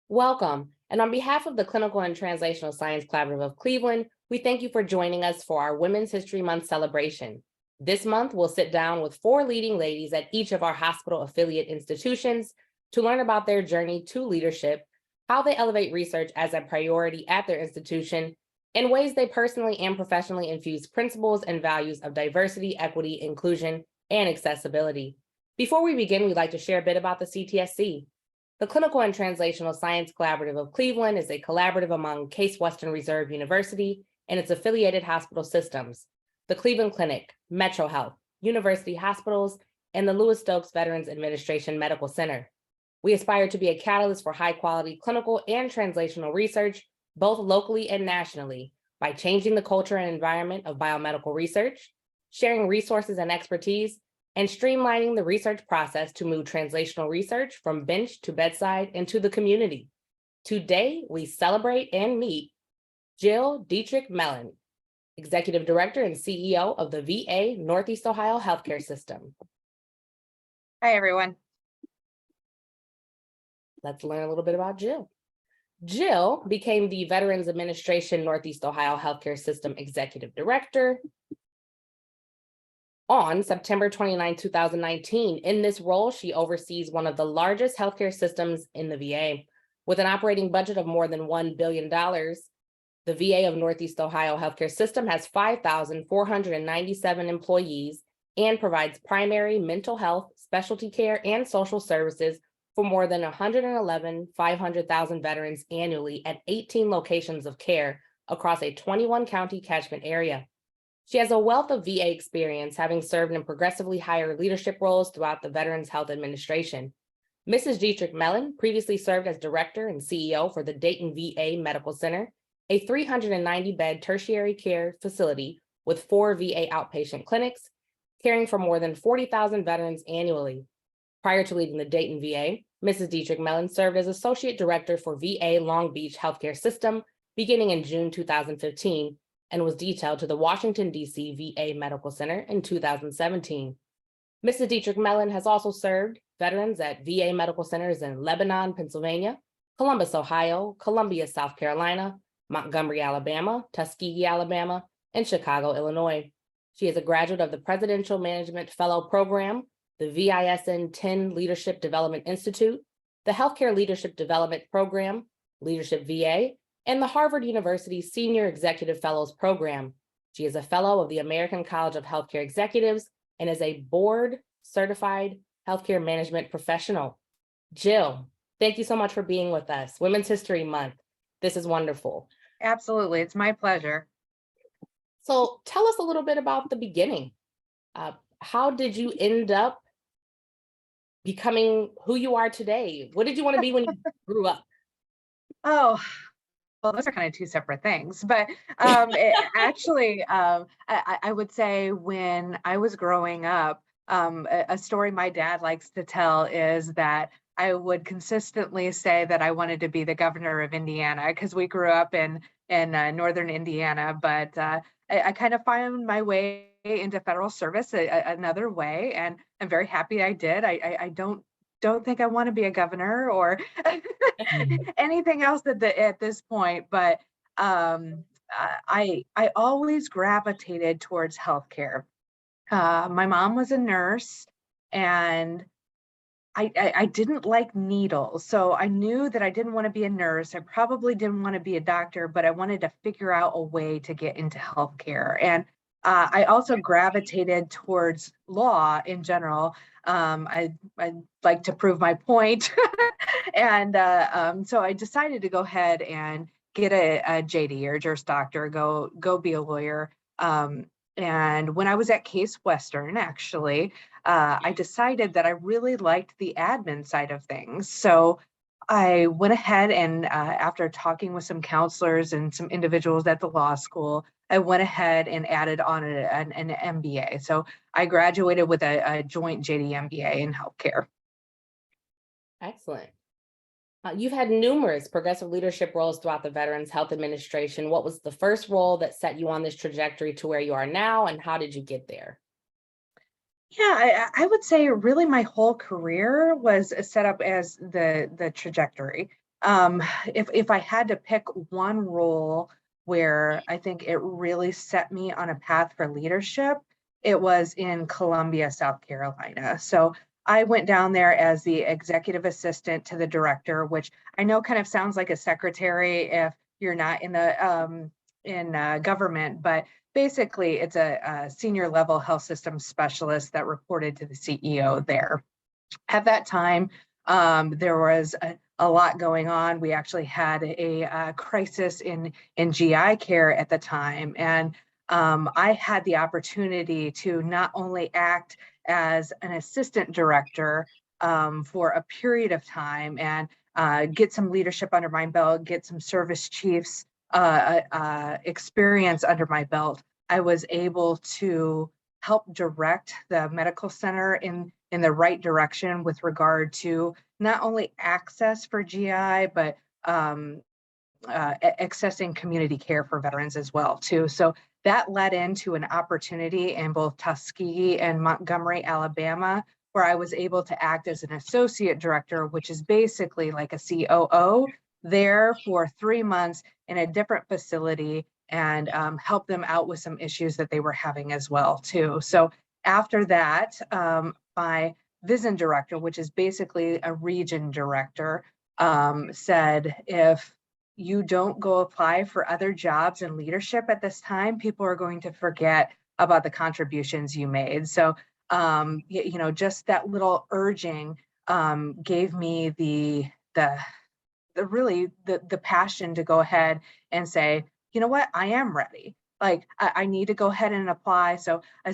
Welcome. And on behalf of the Clinical and Translational Science Collaborative of Cleveland, we thank you for joining us for our Women's History Month celebration. This month, we'll sit down with 4 leading ladies at each of our hospital affiliate institutions to learn about their journey to leadership, how they elevate research as a priority at their institution, and ways they personally and professionally infuse principles and values of diversity, equity, inclusion, and accessibility. Before we begin, we'd like to share a bit about the CTSC. The Clinical and Translational Science Collaborative of Cleveland is a collaborative among Case Western Reserve University and its affiliated hospital systems, the Cleveland Clinic, Metro Health, University Hospitals, and the Lewis Stokes Veterans Administration Medical Center. We aspire to be a catalyst for high-quality clinical and translational research, both locally and nationally, by changing the culture and environment of biomedical research, sharing resources and expertise, and streamlining the research process to move translational research from bench to bedside and to the community. Today, we celebrate and meet Jill Dietrich Mellon, Executive Director and CEO of the VA Northeast Ohio Healthcare System. Hi, everyone. Let's learn a little bit about Jill. Jill became the Veterans Administration Northeast Ohio Healthcare System Executive Director on September 29, 2019. In this role, she oversees one of the largest healthcare systems in the VA. With an operating budget of more than $1 billion, the VA of Northeast Ohio Healthcare System has 5,497 employees and provides primary mental health, specialty care, and social services for more than 500,000 veterans annually at 18 locations of care across a 21-county catchment area. She has a wealth of VA experience, having served in progressively higher leadership roles throughout the Veterans Health Administration. Mrs. Dietrich Mellon previously served as Director and CEO for the Dayton VA Medical Center, a 390-bed tertiary care facility with 4 VA outpatient clinics, caring for more than 40,000 veterans annually. Prior to leading the Dayton VA, Mrs. Dietrich Mellon served as Associate Director for VA Long Beach Healthcare System beginning in June 2015, and was detailed to the Washington, D.C. VA Medical Center in 2017. Mrs. Dietrich Mellon has also served veterans at VA medical centers in Lebanon, Pennsylvania, Columbus, Ohio, Columbia, South Carolina, Montgomery, Alabama, Tuskegee, Alabama, and Chicago, Illinois. She is a graduate of the Presidential Management Fellow Program, the VISN 10 Leadership Development Institute, the Healthcare Leadership Development Program, Leadership VA, and the Harvard University Senior Executive Fellows Program. She is a fellow of the American College of Healthcare Executives and is a board-certified healthcare management professional. Jill, thank you so much for being with us. Women's History Month. This is wonderful. Absolutely. It's my pleasure. So tell us a little bit about the beginning. How did you end up becoming who you are today? What did you want to be when you grew up? Oh, well, those are kind of 2 separate things, but I would say when I was growing up, a story my dad likes to tell is that I would consistently say that I wanted to be the governor of Indiana because we grew up in northern Indiana, but I kind of found my way into federal service another way, and I'm very happy I did. I don't think I want to be a governor or anything else at this point, but I always gravitated towards healthcare. My mom was a nurse, and I didn't like needles, so I knew that I didn't want to be a nurse. I probably didn't want to be a doctor, but I wanted to figure out a way to get into healthcare. And I also gravitated towards law in general. I'd like to prove my point. And so I decided to go ahead and get a JD, or Juris Doctor, go be a lawyer. And when I was at Case Western, actually, I decided that I really liked the admin side of things. So I went ahead and after talking with some counselors and some individuals at the law school, I went ahead and added on an MBA. So I graduated with a joint JD MBA in healthcare. Excellent. You've had numerous progressive leadership roles throughout the Veterans Health Administration. What was the first role that set you on this trajectory to where you are now, and how did you get there? Yeah, I would say really my whole career was set up as the trajectory. if I had to pick one role where I think it really set me on a path for leadership, it was in Columbia, South Carolina. So I went down there as the executive assistant to the director, which I know kind of sounds like a secretary if you're not in the government, but basically it's a senior level health system specialist that reported to the CEO there. At that time, there was a lot going on. We actually had a crisis in GI care at the time, and I had the opportunity to not only act as an assistant director for a period of time and get some leadership under my belt, get some service chiefs experience under my belt. I was able to help direct the medical center in the right direction with regard to not only access for GI, but accessing community care for veterans as well too. So that led into an opportunity in both Tuskegee and Montgomery, Alabama, where I was able to act as an associate director, which is basically like a COO there for 3 months in a different facility and help them out with some issues that they were having as well too. So after that, my VISN director, which is basically a region director, said, if you don't go apply for other jobs in leadership at this time, people are going to forget about the contributions you made. So, just that little urging gave me the passion to go ahead and say, you know what, I am ready. Like I need to go ahead and apply. So I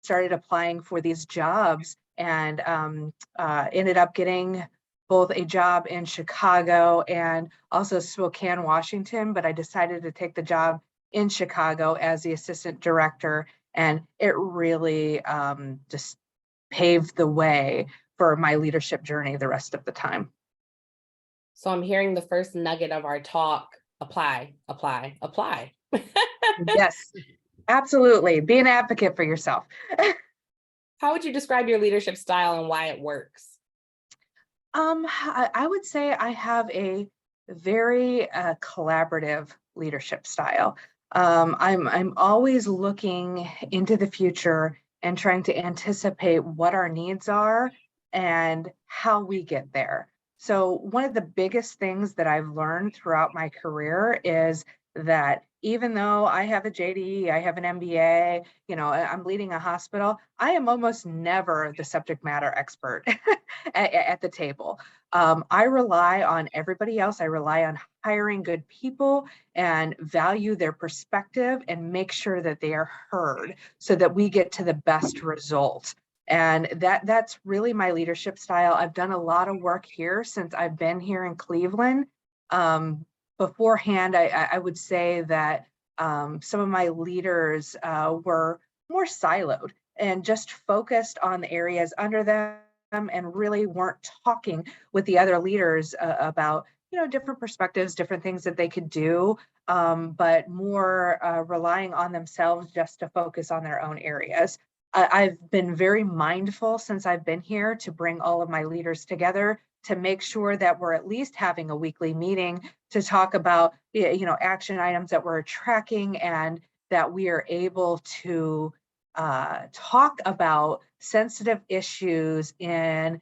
started applying for these jobs and ended up getting both a job in Chicago and also Spokane, Washington, but I decided to take the job in Chicago as the assistant director, and it really just paved the way for my leadership journey the rest of the time. So I'm hearing the first nugget of our talk: apply, apply, apply. Yes, absolutely. Be an advocate for yourself. How would you describe your leadership style and why it works? I would say I have a very collaborative leadership style. I'm always looking into the future and trying to anticipate what our needs are and how we get there. So one of the biggest things that I've learned throughout my career is that even though I have a JD, I have an MBA, I'm leading a hospital, I am almost never the subject matter expert at the table. I rely on everybody else. I rely on hiring good people and value their perspective and make sure that they are heard so that we get to the best result. And that's really my leadership style. I've done a lot of work here since I've been here in Cleveland. Beforehand, I would say that some of my leaders were more siloed and just focused on the areas under them and really weren't talking with the other leaders about different perspectives, different things that they could do, but more relying on themselves just to focus on their own areas. I've been very mindful since I've been here to bring all of my leaders together to make sure that we're at least having a weekly meeting to talk about action items that we're tracking and that we are able to talk about sensitive issues in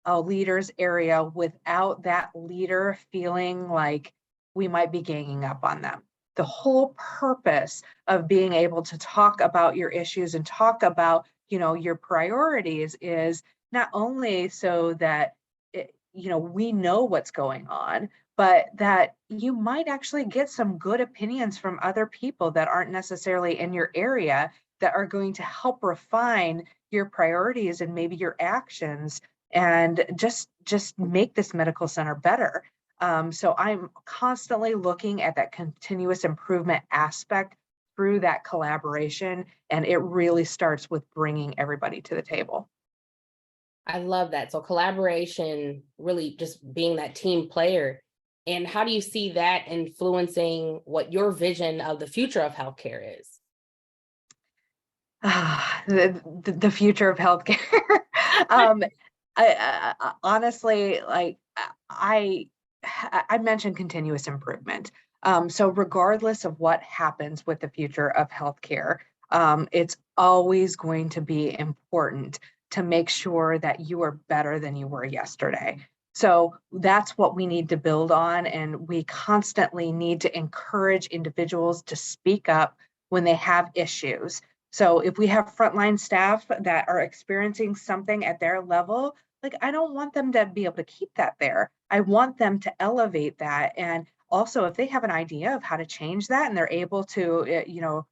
a leader's area without that leader feeling like we might be ganging up on them. The whole purpose of being able to talk about your issues and talk about your priorities is not only so that we know what's going on, but that you might actually get some good opinions from other people that aren't necessarily in your area that are going to help refine your priorities and maybe your actions and just make this medical center better. So I'm constantly looking at that continuous improvement aspect through that collaboration, and it really starts with bringing everybody to the table. I love that. So collaboration, really just being that team player. And how do you see that influencing what your vision of the future of healthcare is? The future of healthcare. I honestly, I mentioned continuous improvement. So regardless of what happens with the future of healthcare, it's always going to be important to make sure that you are better than you were yesterday. So that's what we need to build on. And we constantly need to encourage individuals to speak up when they have issues. So if we have frontline staff that are experiencing something at their level, like I don't want them to be able to keep that there. I want them to elevate that. And also, if they have an idea of how to change that and they're able to,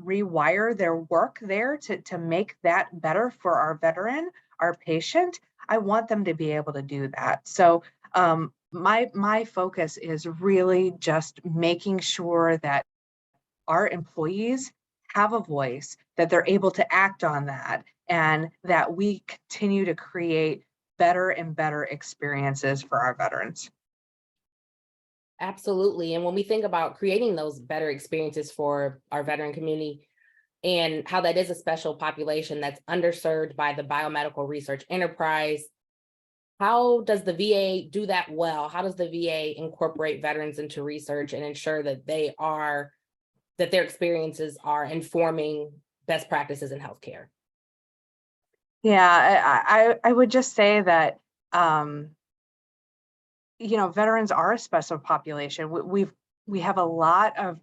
rewire their work there to make that better for our veteran, our patient, I want them to be able to do that. So my focus is really just making sure that our employees have a voice, that they're able to act on that, and that we continue to create better and better experiences for our veterans. Absolutely. And when we think about creating those better experiences for our veteran community and how that is a special population that's underserved by the biomedical research enterprise, how does the VA do that well? How does the VA incorporate veterans into research and ensure that that their experiences are informing best practices in healthcare? Yeah, I would just say that um, veterans are a special population. We have a lot of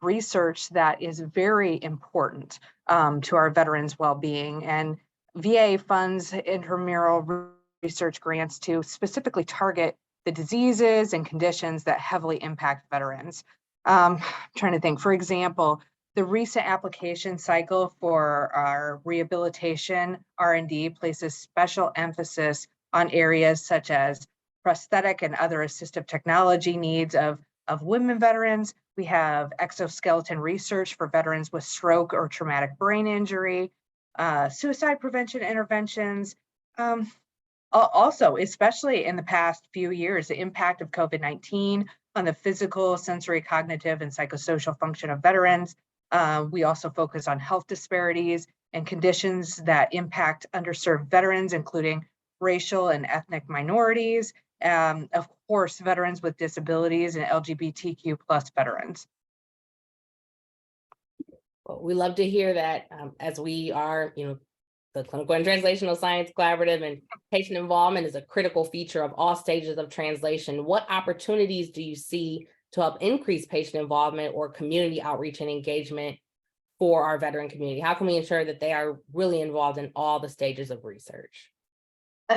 research that is very important to our veterans' well-being, and VA funds intramural research grants to specifically target the diseases and conditions that heavily impact veterans. I'm trying to think, for example, the recent application cycle for our rehabilitation R&D places special emphasis on areas such as prosthetic and other assistive technology needs of women veterans. We have exoskeleton research for veterans with stroke or traumatic brain injury, suicide prevention interventions. Also, especially in the past few years, the impact of COVID-19 on the physical, sensory, cognitive, and psychosocial function of veterans. We also focus on health disparities and conditions that impact underserved veterans, including racial and ethnic minorities, of course, veterans with disabilities and LGBTQ plus veterans. Well, we love to hear that, as we are, the Clinical and Translational Science Collaborative, and patient involvement is a critical feature of all stages of translation. What opportunities do you see to help increase patient involvement or community outreach and engagement for our veteran community? How can we ensure that they are really involved in all the stages of research?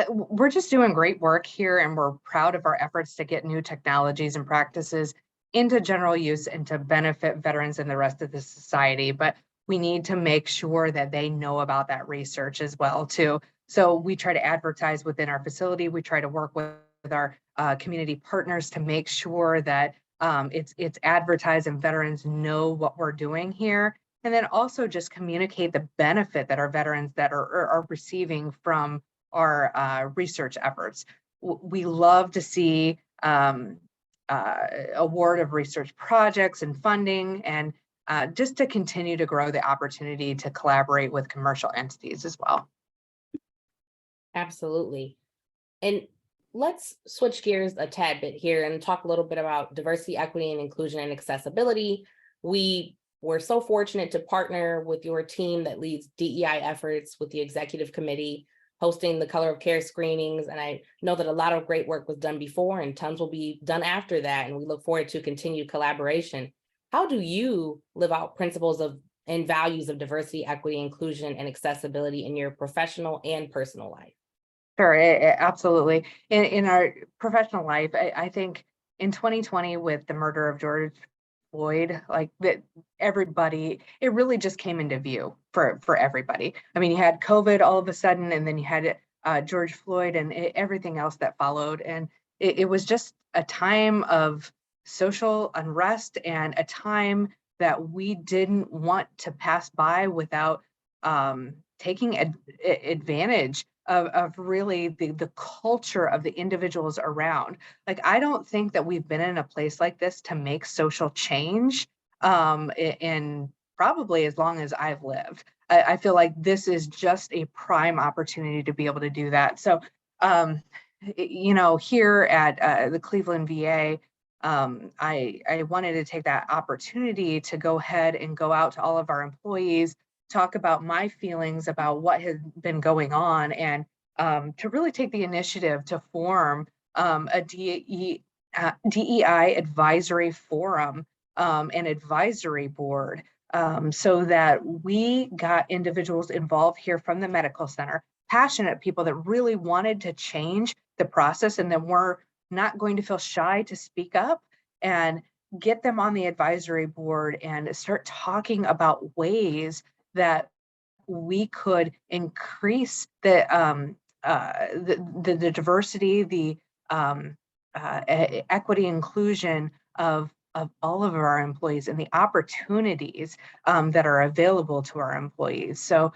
We're just doing great work here, and we're proud of our efforts to get new technologies and practices into general use and to benefit veterans and the rest of the society. But we need to make sure that they know about that research as well, too. So we try to advertise within our facility. We try to work with our community partners to make sure that it's advertised and veterans know what we're doing here. And then also just communicate the benefit that our veterans that are receiving from our research efforts. We love to see award of research projects and funding, and just to continue to grow the opportunity to collaborate with commercial entities as well. Absolutely. And let's switch gears a tad bit here and talk a little bit about diversity, equity, and inclusion and accessibility. We were so fortunate to partner with your team that leads DEI efforts with the executive committee, hosting the Color of Care screenings. And I know that a lot of great work was done before and tons will be done after that. And we look forward to continued collaboration. How do you live out principles of and values of diversity, equity, inclusion, and accessibility in your professional and personal life? Sure, absolutely. In our professional life, I think in 2020 with the murder of George Floyd, like that, everybody, it really just came into view for everybody. I mean, you had COVID all of a sudden, and then you had George Floyd and everything else that followed, and it was just a time of social unrest and a time that we didn't want to pass by without taking advantage of really the culture of the individuals around. Like, I don't think that we've been in a place like this to make social change in probably as long as I've lived. I feel like this is just a prime opportunity to be able to do that. So here at the Cleveland VA, I wanted to take that opportunity to go ahead and go out to all of our employees, talk about my feelings about what has been going on, and to really take the initiative to form a DEI advisory forum and advisory board, so that we got individuals involved here from the medical center, passionate people that really wanted to change the process and then were not going to feel shy to speak up, and get them on the advisory board and start talking about ways that we could increase the diversity, the equity, inclusion of all of our employees, and the opportunities that are available to our employees. So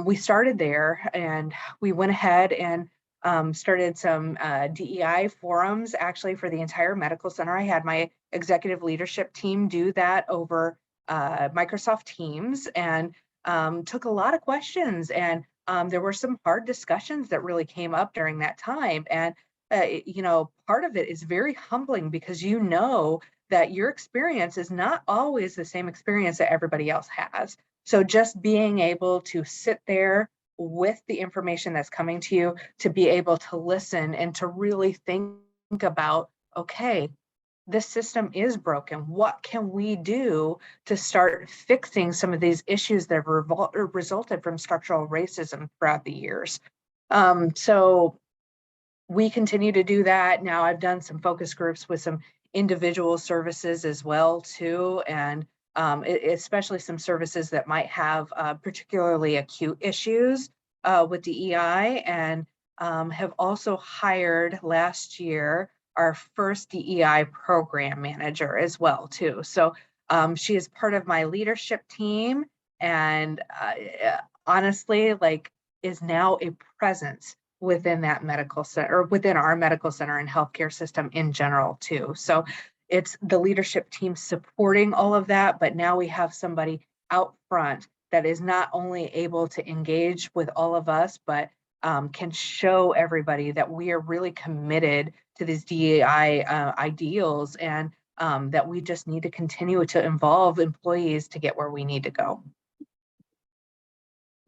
we started there, and we went ahead and started some DEI forums actually for the entire medical center. I had my executive leadership team do that over Microsoft Teams, and took a lot of questions, and there were some hard discussions that really came up during that time. And part of it is very humbling, because that your experience is not always the same experience that everybody else has. So just being able to sit there with the information that's coming to you, to be able to listen and to really think about, okay, this system is broken. What can we do to start fixing some of these issues that have resulted from structural racism throughout the years? So we continue to do that. Now I've done some focus groups with some individual services as well too, and especially some services that might have particularly acute issues with DEI, and have also hired last year our first DEI program manager as well too. So she is part of my leadership team, and honestly, is now a presence within that medical center, or within our medical center and healthcare system in general too. So it's the leadership team supporting all of that, but now we have somebody out front that is not only able to engage with all of us, but can show everybody that we are really committed to these DEI ideals, and that we just need to continue to involve employees to get where we need to go.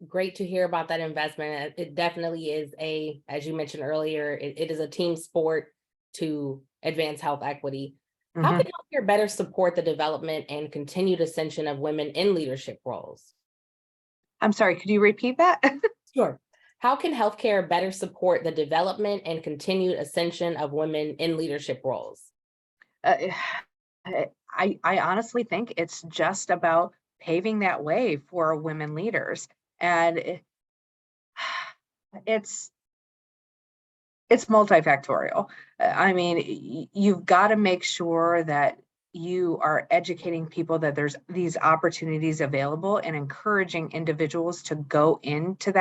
Great to hear about that investment. It definitely is as you mentioned earlier, it is a team sport to advance health equity. How can healthcare better support the development and continued ascension of women in leadership roles? I'm sorry, could you repeat that? Sure. How can healthcare better support the development and continued ascension of women in leadership roles? I honestly think it's just about paving that way for women leaders. And it's multifactorial. I mean, you've got to make sure that you are educating people that there's these opportunities available, and encouraging individuals to go into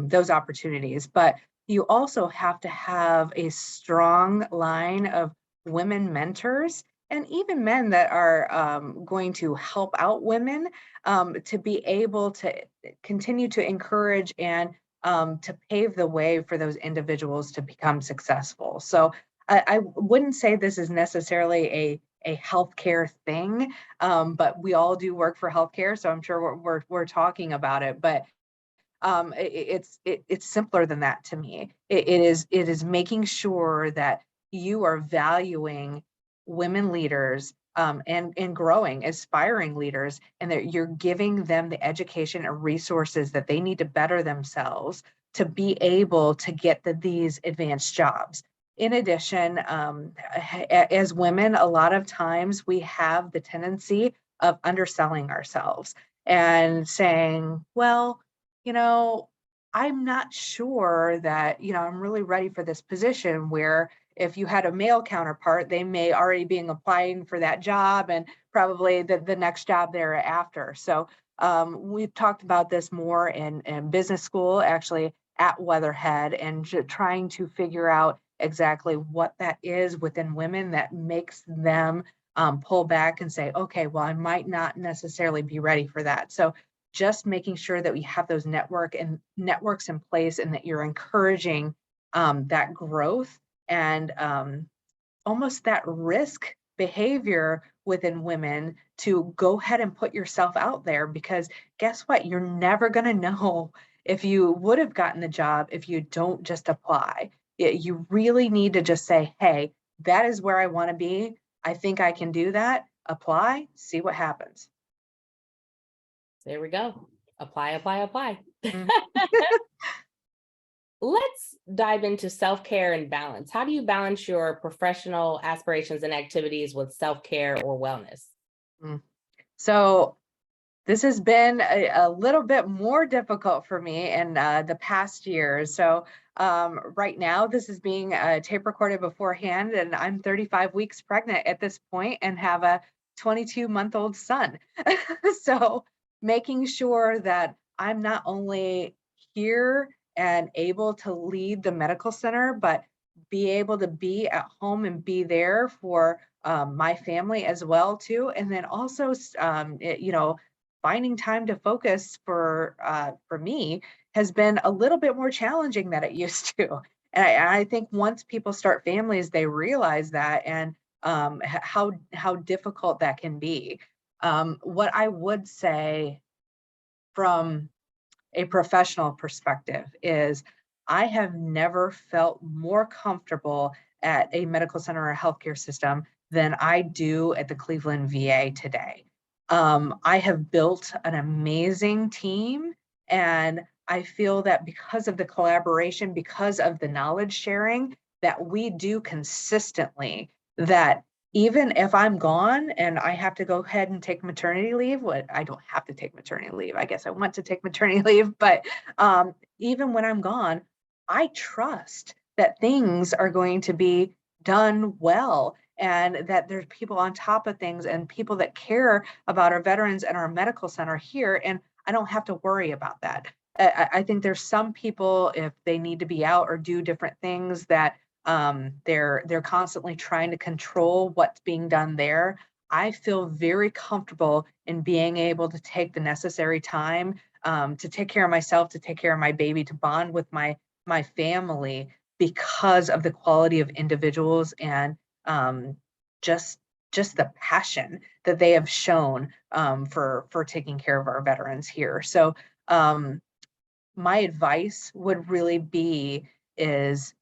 those opportunities. But you also have to have a strong line of women mentors, and even men that are going to help out women, to be able to continue to encourage and to pave the way for those individuals to become successful. So I wouldn't say this is necessarily a healthcare thing, but we all do work for healthcare, so I'm sure we're talking about it. But it's simpler than that to me. It is making sure that you are valuing women leaders, and growing, aspiring leaders, and that you're giving them the education and resources that they need to better themselves to be able to get these advanced jobs. In addition, as women, a lot of times we have the tendency of underselling ourselves and saying, well, I'm not sure that, I'm really ready for this position, where if you had a male counterpart, they may already be applying for that job and probably the next job thereafter. So we've talked about this more in business school, actually at Weatherhead, and trying to figure out exactly what that is within women that makes them pull back and say, okay, well, I might not necessarily be ready for that. So just making sure that we have those networks in place, and that you're encouraging that growth and almost that risk behavior within women to go ahead and put yourself out there, because guess what? You're never going to know if you would have gotten the job if you don't just apply. You really need to just say, hey, that is where I want to be. I think I can do that. Apply, see what happens. There we go. Apply, apply, apply. Mhm. Let's dive into self-care and balance. How do you balance your professional aspirations and activities with self-care or wellness? So this has been a little bit more difficult for me in the past years. So right now, this is being tape recorded beforehand, and I'm 35 weeks pregnant at this point and have a 22-month-old son. So making sure that I'm not only here and able to lead the medical center, but be able to be at home and be there for my family as well too. And then also, finding time to focus for me has been a little bit more challenging than it used to. And I think once people start families, they realize that, and how difficult that can be. What I would say from a professional perspective is I have never felt more comfortable at a medical center or a healthcare system than I do at the Cleveland VA today. I have built an amazing team, and I feel that because of the collaboration, because of the knowledge sharing that we do consistently, that even if I'm gone and I have to go ahead and take maternity leave, what I don't have to take maternity leave. I guess I want to take maternity leave, but even when I'm gone, I trust that things are going to be done well, and that there's people on top of things and people that care about our veterans and our medical center here. And I don't have to worry about that. I think there's some people, if they need to be out or do different things, that they're constantly trying to control what's being done there. I feel very comfortable in being able to take the necessary time to take care of myself, to take care of my baby, to bond with my family, because of the quality of individuals and just the passion that they have shown for taking care of our veterans here. So my advice would really be is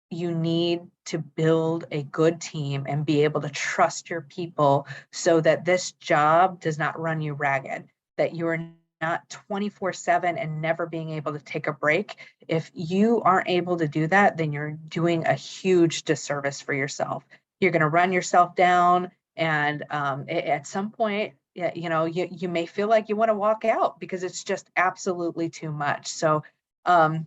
you need to build a good team and be able to trust your people so that this job does not run you ragged, that you are not 24/7 and never being able to take a break. If you aren't able to do that, then you're doing a huge disservice for yourself. You're going to run yourself down, and at some point, you may feel like you want to walk out because it's just absolutely too much. So I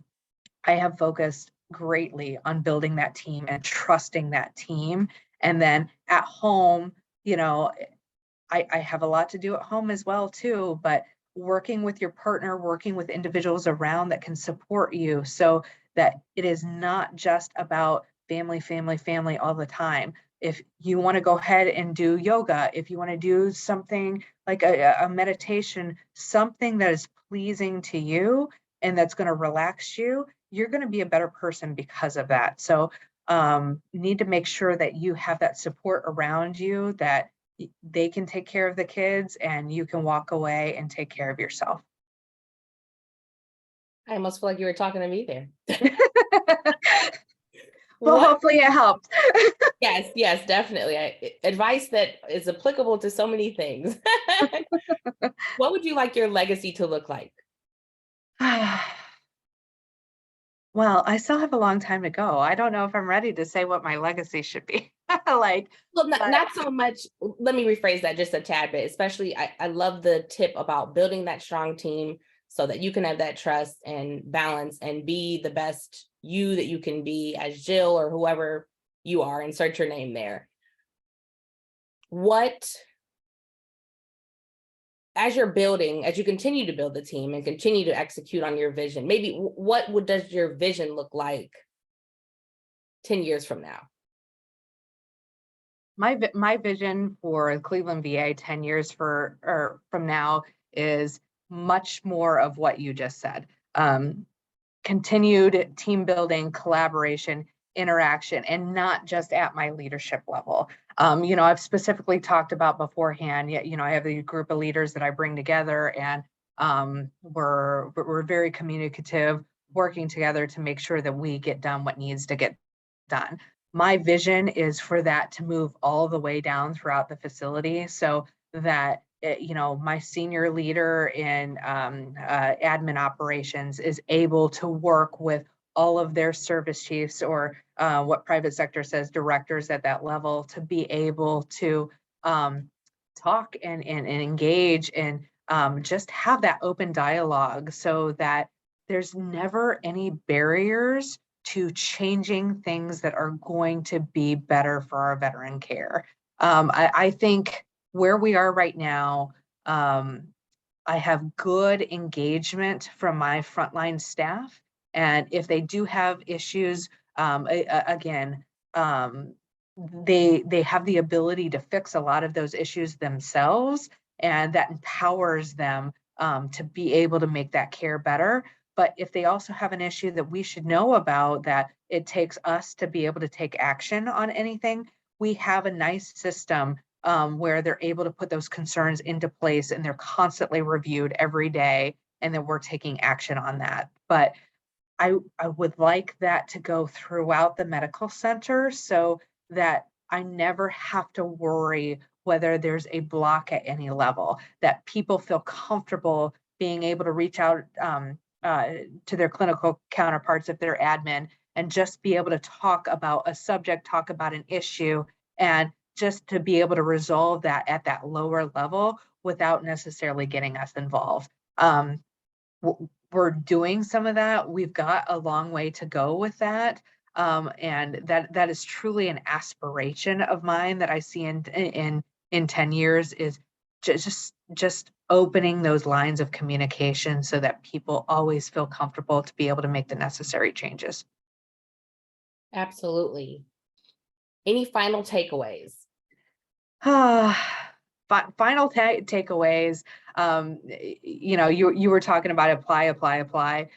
have focused greatly on building that team and trusting that team. And then at home, I have a lot to do at home as well too, but working with your partner, working with individuals around that can support you so that it is not just about family, family, family all the time. If you want to go ahead and do yoga, if you want to do something like a meditation, something that is pleasing to you and that's going to relax you, you're going to be a better person because of that. So need to make sure that you have that support around you, that they can take care of the kids and you can walk away and take care of yourself. I almost feel like you were talking to me there. Well, What? hopefully it helped. Yes, definitely. Advice that is applicable to so many things. What would you like your legacy to look like? Well, I still have a long time to go. I don't know if I'm ready to say what my legacy should be. Like, Well, but not so much. Let me rephrase that just a tad bit. Especially, I love the tip about building that strong team so that you can have that trust and balance and be the best you that you can be as Jill or whoever you are. Insert your name there. What, as you continue to build the team and continue to execute on your vision, maybe does your vision look like 10 years from now? my vision for Cleveland VA 10 years from now is much more of what you just said. continued team building, collaboration, interaction, and not just at my leadership level. I've specifically talked about beforehand, I have a group of leaders that I bring together, and we're very communicative, working together to make sure that we get done what needs to get done. My vision is for that to move all the way down throughout the facility, so that my senior leader in admin operations is able to work with all of their service chiefs, or what private sector says directors at that level, to be able to talk and engage and just have that open dialogue, so that there's never any barriers to changing things that are going to be better for our veteran care. I think where we are right now, I have good engagement from my frontline staff. And if they do have issues, again, they have the ability to fix a lot of those issues themselves, and that empowers them to be able to make that care better. But if they also have an issue that we should know about, that it takes us to be able to take action on anything, we have a nice system where they're able to put those concerns into place, and they're constantly reviewed every day, and then we're taking action on that. But I would like that to go throughout the medical center, so that I never have to worry whether there's a block at any level, that people feel comfortable being able to reach out to their clinical counterparts if they're admin, and just be able to talk about a subject, talk about an issue, and just to be able to resolve that at that lower level without necessarily getting us involved. We're doing some of that. We've got a long way to go with that. And that is truly an aspiration of mine that I see in 10 years, is just opening those lines of communication so that people always feel comfortable to be able to make the necessary changes. Absolutely. Any final takeaways? Final takeaways. You were talking about apply.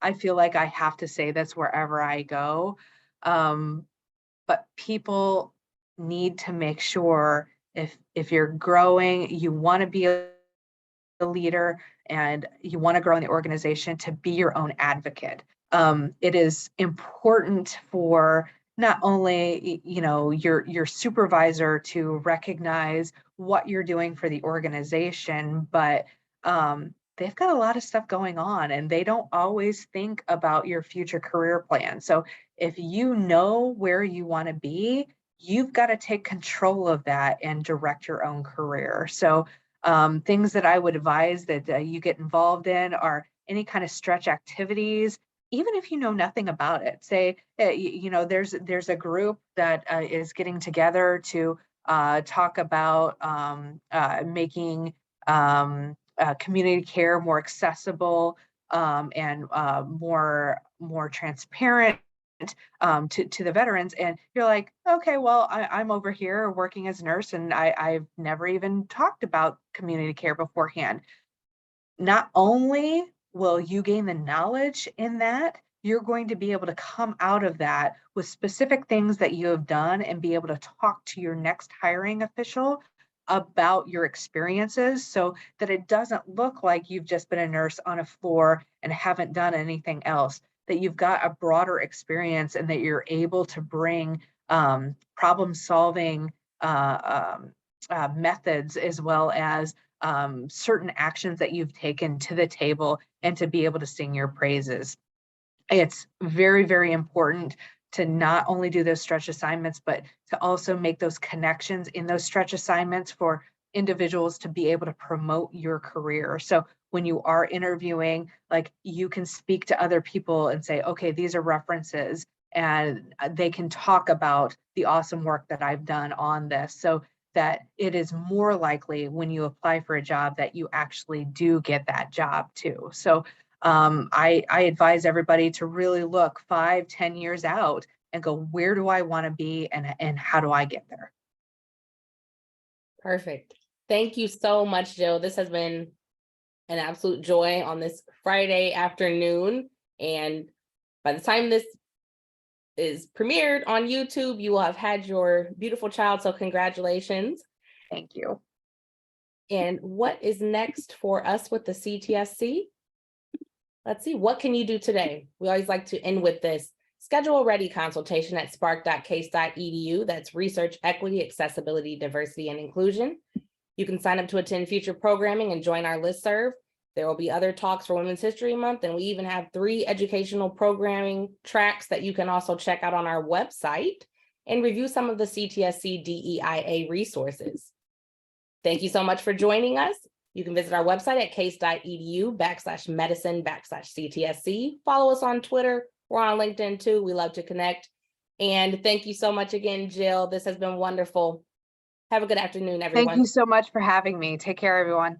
I feel like I have to say this wherever I go, but people need to make sure, if you're growing, you want to be a leader and you want to grow in the organization, to be your own advocate. It is important for not only your supervisor to recognize what you're doing for the organization, but they've got a lot of stuff going on, and they don't always think about your future career plan. So if you know where you want to be, you've got to take control of that and direct your own career. So things that I would advise that you get involved in are any kind of stretch activities, even if you know nothing about it. Say, there's a group that is getting together to talk about making community care more accessible and more transparent to the veterans. And you're like, okay, well, I'm over here working as a nurse, and I've never even talked about community care beforehand. Not only will you gain the knowledge in that, you're going to be able to come out of that with specific things that you have done, and be able to talk to your next hiring official about your experiences, so that it doesn't look like you've just been a nurse on a floor and haven't done anything else, that you've got a broader experience, and that you're able to bring problem solving methods, as well as certain actions that you've taken to the table, and to be able to sing your praises. It's very, very important to not only do those stretch assignments, but to also make those connections in those stretch assignments for individuals to be able to promote your career. So when you are interviewing, like, you can speak to other people and say, okay, these are references, and they can talk about the awesome work that I've done on this, so that it is more likely when you apply for a job that you actually do get that job too. So I advise everybody to really look 5-10 years out and go, where do I want to be, and how do I get there? Perfect. Thank you so much, Jill. This has been an absolute joy on this Friday afternoon. And by the time this is premiered on YouTube, you will have had your beautiful child. So congratulations. Thank you. And what is next for us with the CTSC? Let's see, what can you do today? We always like to end with this. Schedule a ready consultation at spark.case.edu. That's research, equity, accessibility, diversity, and inclusion. You can sign up to attend future programming and join our listserv. There will be other talks for Women's History Month, and we even have 3 educational programming tracks that you can also check out on our website and review some of the CTSC DEIA resources. Thank you so much for joining us. You can visit our website at case.edu/medicine/CTSC. Follow us on Twitter. We're on LinkedIn too. We love to connect. And thank you so much again, Jill. This has been wonderful. Have a good afternoon, everyone. Thank you so much for having me. Take care, everyone.